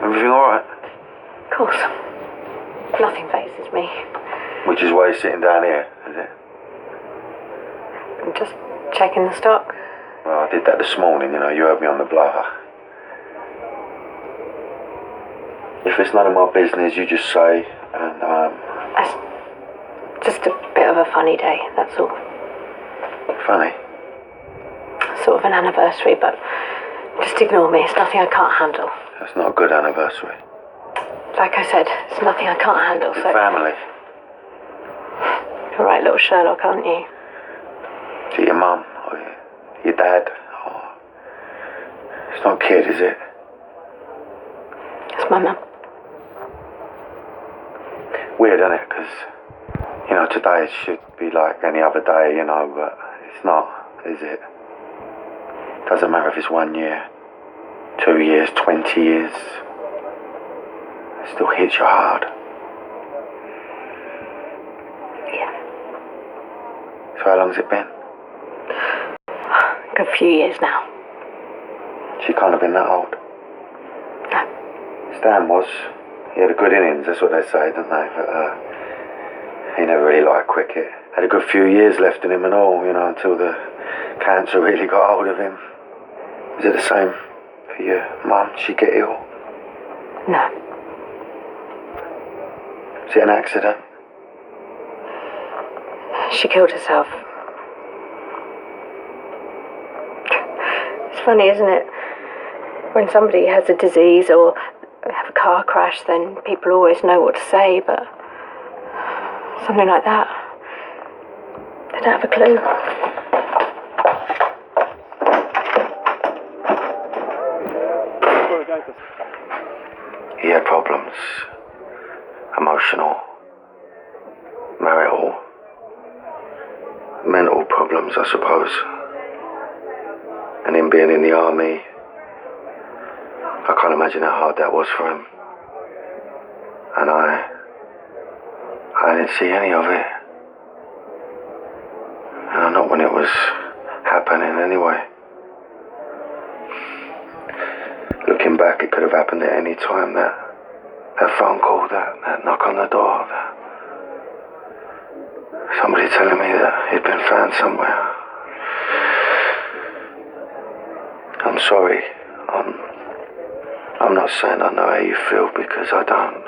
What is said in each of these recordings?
Everything alright? Of course. Nothing phases me. Which is why you're sitting down here, is it? I'm just checking the stock. Well, I did that this morning, you heard me on the blower. If it's none of my business, you just say, and It's just a bit of a funny day, that's all. Funny? Sort of an anniversary, but just ignore me. It's nothing I can't handle. That's not a good anniversary. Like I said, it's nothing I can't handle, Your so... family. You're right, little Sherlock, aren't you? Is it your mum? Or your dad? Or... It's not a kid, is it? It's my mum. Weird, isn't it? Because, today should be like any other day, but it's not, is it? Doesn't matter if it's 1 year, 2 years, 20 years. It still hits you hard. Yeah. So how long's it been? A few years now. She can't have been that old. No. Stan was. He had a good innings, that's what they say, don't they? But he never really liked cricket. Had a good few years left in him and all, until the cancer really got hold of him. Is it the same for your mum? Did she get ill? No. Was it an accident? She killed herself. It's funny, isn't it? When somebody has a disease or have a car crash, then people always know what to say, but something like that, they don't have a clue. He had problems. Emotional, marital, mental problems, I suppose. And him being in the army, I can't imagine how hard that was for him. And I didn't see any of it. Not when it was happening anyway. Looking back, it could have happened at any time, that phone call, that knock on the door, somebody telling me that he'd been found somewhere. I'm sorry. I'm not saying I know how you feel, because I don't.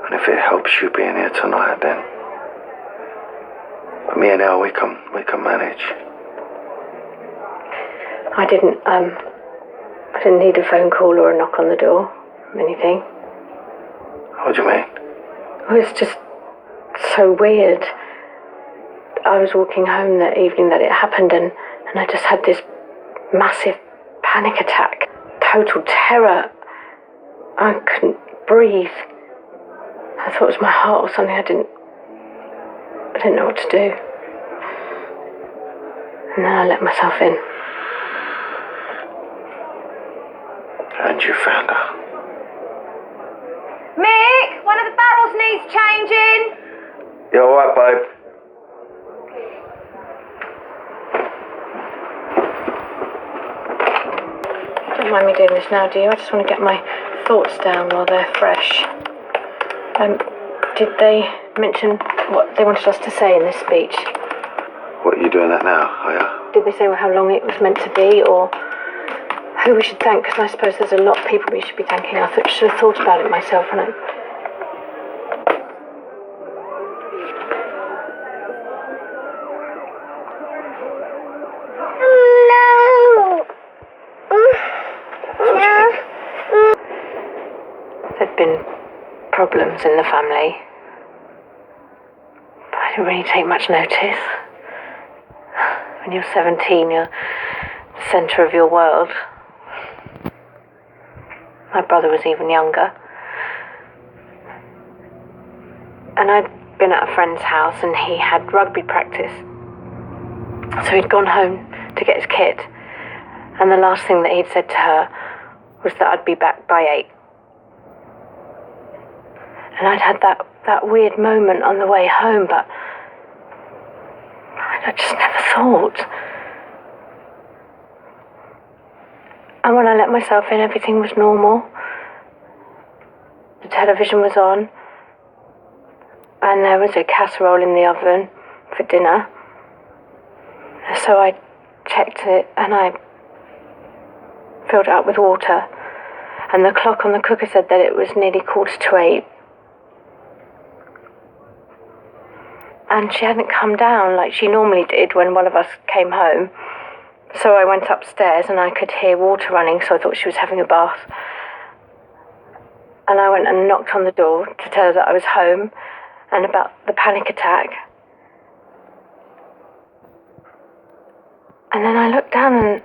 And if it helps you being here tonight, then me and Elle, we can manage. I didn't need a phone call or a knock on the door, anything. What do you mean? It was just so weird. I was walking home that evening that it happened, and I just had this massive panic attack. Total terror. I couldn't breathe. I thought it was my heart or something. I didn't know what to do. And then I let myself in. And you found her. Mick, one of the barrels needs changing. You alright, babe? Don't mind me doing this now, do you? I just want to get my thoughts down while they're fresh. Did they mention what they wanted us to say in this speech? What, are you doing that now, are you? Did they say how long it was meant to be, or who we should thank? Because I suppose there's a lot of people we should be thanking. I should have thought about it myself, and there'd been problems in the family, but I didn't really take much notice. When you're 17, you're the centre of your world. My brother was even younger. And I'd been at a friend's house and he had rugby practice. So he'd gone home to get his kit. And the last thing that he'd said to her was that I'd be back by 8. And I'd had that weird moment on the way home, but I just never thought. And when I let myself in, everything was normal. The television was on, and there was a casserole in the oven for dinner. So I checked it and I filled it up with water. And the clock on the cooker said that it was nearly 7:45. And she hadn't come down like she normally did when one of us came home. So I went upstairs and I could hear water running, so I thought she was having a bath. And I went and knocked on the door to tell her that I was home and about the panic attack. And then I looked down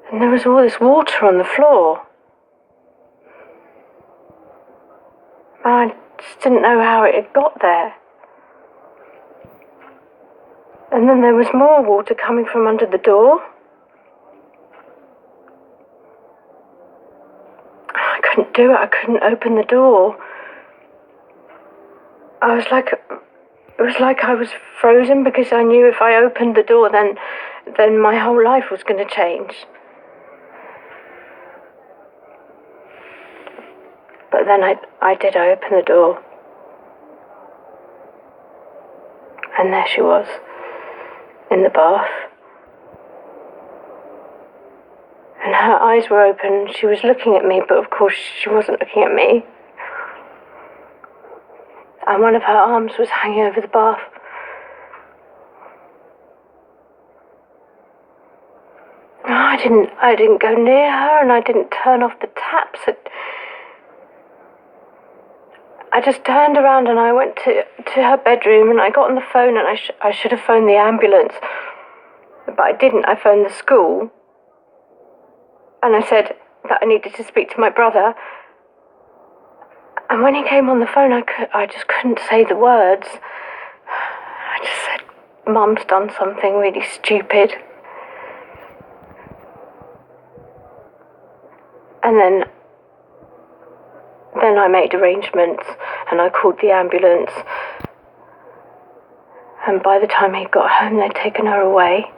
and there was all this water on the floor. And I just didn't know how it had got there. And then there was more water coming from under the door. I couldn't do it. I couldn't open the door. It was like I was frozen, because I knew if I opened the door, then my whole life was going to change. But then I did open the door. And there she was, in the bath. And her eyes were open. She was looking at me, but of course she wasn't looking at me. And one of her arms was hanging over the bath. I didn't go near her, and I didn't turn off the taps. I just turned around and I went to her bedroom, and I got on the phone, and I should have phoned the ambulance. But I didn't. I phoned the school. And I said that I needed to speak to my brother. And when he came on the phone, I just couldn't say the words. I just said, Mum's done something really stupid. And then I made arrangements and I called the ambulance. And by the time he got home, they'd taken her away.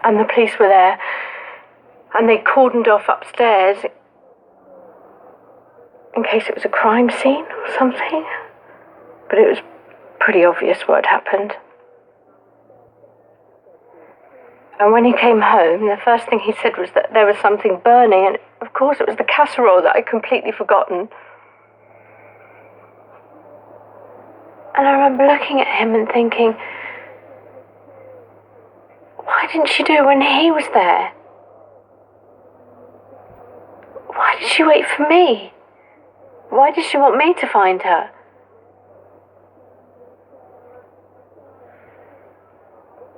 And the police were there, and they cordoned off upstairs in case it was a crime scene or something. But it was pretty obvious what had happened. And when he came home, the first thing he said was that there was something burning, and of course it was the casserole that I'd completely forgotten. And I remember looking at him and thinking, why didn't she do it when he was there? Why did she wait for me? Why did she want me to find her?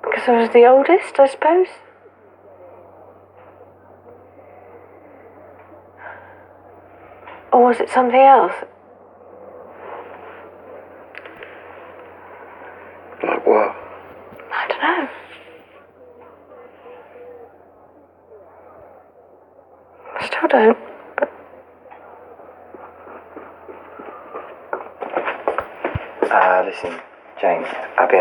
Because I was the oldest, I suppose. Or was it something else? Like what? I don't know. I still don't. Listen, Jane, I'll be